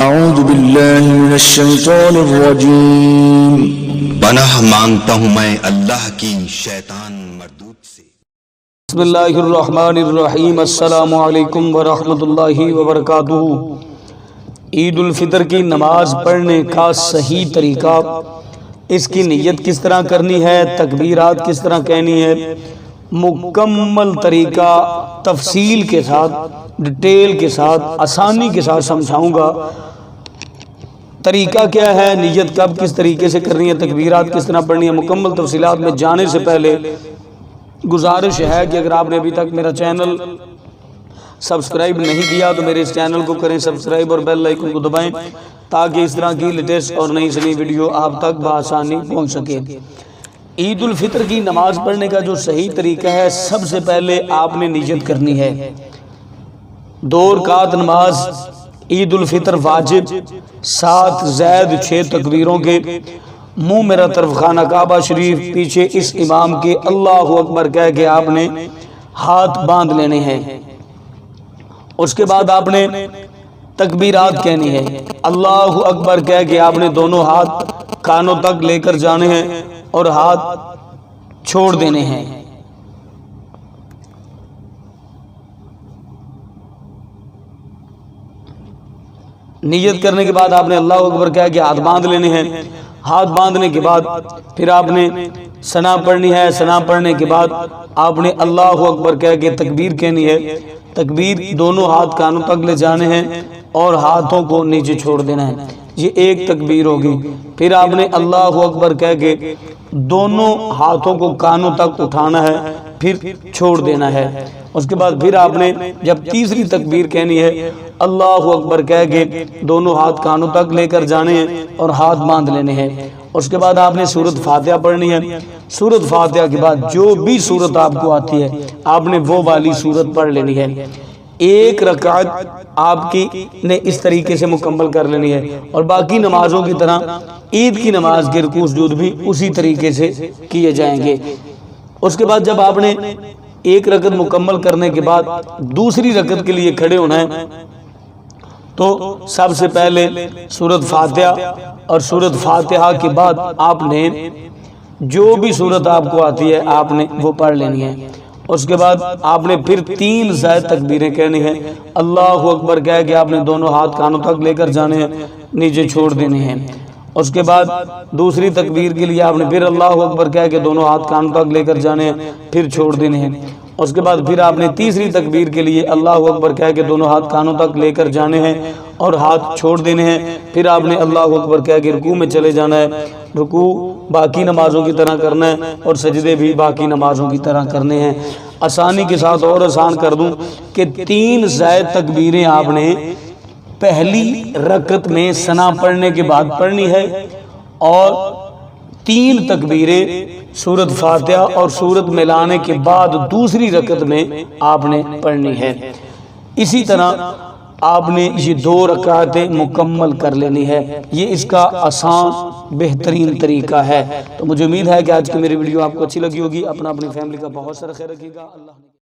اعوذ باللہ من الشیطان الرجیم۔ پناہ مانگتا ہوں میں اللہ کی شیطان مردود سے۔ بسم اللہ الرحمن الرحیم۔ السلام علیکم ورحمۃ اللہ وبرکاتہ۔ عید الفطر کی نماز پڑھنے کا صحیح طریقہ، اس کی نیت کس طرح کرنی ہے، تکبیرات کس طرح کہنی ہے، مکمل طریقہ تفصیل کے ساتھ، ڈیٹیل کے ساتھ، آسانی کے ساتھ سمجھاؤں گا۔ طریقہ کیا ہے، نیت کب کس طریقے سے کرنی ہے، تکبیرات کس طرح پڑھنی ہے، مکمل تفصیلات میں جانے سے پہلے گزارش ہے کہ اگر آپ نے ابھی تک میرا چینل سبسکرائب نہیں کیا تو میرے اس چینل کو کریں سبسکرائب اور بیل آئیکن کو دبائیں تاکہ اس طرح کی لیٹسٹ اور نئی سے نئی ویڈیو آپ تک بآسانی پہنچ سکے۔ عید الفطر کی نماز پڑھنے کا جو صحیح طریقہ ہے، سب سے پہلے آپ نے نیت کرنی ہے۔ 2 رکعت نماز عید الفطر واجب 7 زائد 6 تکبیروں کے، منہ میرا طرف خانہ کعبہ شریف، پیچھے اس امام کے اللہ اکبر کہہ کے آپ نے ہاتھ باندھ لینے ہیں۔ اس کے بعد آپ نے تکبیرات کہنی ہے، اللہ اکبر کہہ کے آپ نے دونوں ہاتھ کانوں تک لے کر جانے ہیں اور ہاتھ چھوڑ دینے ہیں۔ نیت کرنے کے بعد آپ نے اللہ اکبر کہہ کے ہاتھ باندھ لینے ہیں۔ ہاتھ باندھنے کے بعد پھر آپ نے ثنا پڑھنی ہے۔ ثنا پڑھنے کے بعد آپ نے اللہ اکبر کہہ کے تکبیر کہنی ہے۔ تکبیر دونوں ہاتھ کانوں تک لے جانے ہیں اور ہاتھوں کو نیچے چھوڑ دینا ہے۔ یہ ایک تکبیر ہوگی۔ پھر آپ نے اللہ اکبر کہہ کے دونوں ہاتھوں کو کانوں تک اٹھانا ہے، پھر چھوڑ دینا ہے۔ اس کے بعد پھر آپ نے جب تیسری تکبیر کہنی ہے، اللہ اکبر کہہ کے دونوں ہاتھ کانوں تک لے کر جانے ہیں اور ہاتھ باندھ لینے ہیں۔ اس کے بعد آپ نے سورۃ فاتحہ پڑھنی ہے۔ سورۃ فاتحہ کے بعد جو بھی سورت آپ کو آتی ہے آپ نے وہ والی سورت پڑھ لینی ہے۔ 1 رکعت آپ کی نے اس طریقے سے مکمل کر لینی ہے، اور باقی نمازوں کی طرح عید کی نماز کے رکوع سجود بھی اسی طریقے سے کیے جائیں گے۔ اس کے بعد جب آپ نے 1 رکعت مکمل کرنے کے بعد دوسری رکعت کے لیے کھڑے ہونا ہے تو سب سے پہلے سورۃ فاتحہ، اور سورۃ فاتحہ کے بعد آپ نے جو بھی سورت آپ کو آتی ہے آپ نے وہ پڑھ لینی ہے۔ اس کے بعد آپ نے پھر 3 زائد تکبیریں کہنی ہیں۔ اللہ اکبر کہہ کے آپ نے دونوں ہاتھ کانوں تک لے کر جانے ہیں، نیچے چھوڑ دینے ہیں۔ اس کے بعد دوسری تکبیر کے لیے آپ نے پھر اللہ اکبر کہہ کے دونوں ہاتھ کانوں تک لے کر جانے ہیں، پھر چھوڑ دینے ہیں۔ اس کے بعد پھر آپ نے تیسری تکبیر کے لیے اللہ اکبر کہہ کے دونوں ہاتھ کانوں تک لے کر جانے ہیں اور ہاتھ چھوڑ دینے ہیں۔ پھر آپ نے اللہ اکبر کہہ کے رکوع میں چلے جانا ہے۔ رکوع باقی نمازوں کی طرح کرنا ہے اور سجدے بھی باقی نمازوں کی طرح کرنے ہیں۔ آسانی کے ساتھ اور آسان کر دوں کہ 3 زائد تکبیریں آپ نے پہلی رکعت میں ثنا پڑھنے کے بعد پڑھنی ہے، اور 3 تکبیریں سورۃ فاتحہ اور سورت ملانے کے بعد دوسری رکعت میں آپ نے پڑھنی ہے۔ اسی طرح آپ نے یہ 2 رکعتیں مکمل کر لینی ہے۔ یہ اس کا آسان بہترین طریقہ ہے۔ تو مجھے امید ہے کہ آج کی میری ویڈیو آپ کو اچھی لگی ہوگی۔ اپنی فیملی کا بہت سارا خیال رکھیے گا۔ اللہ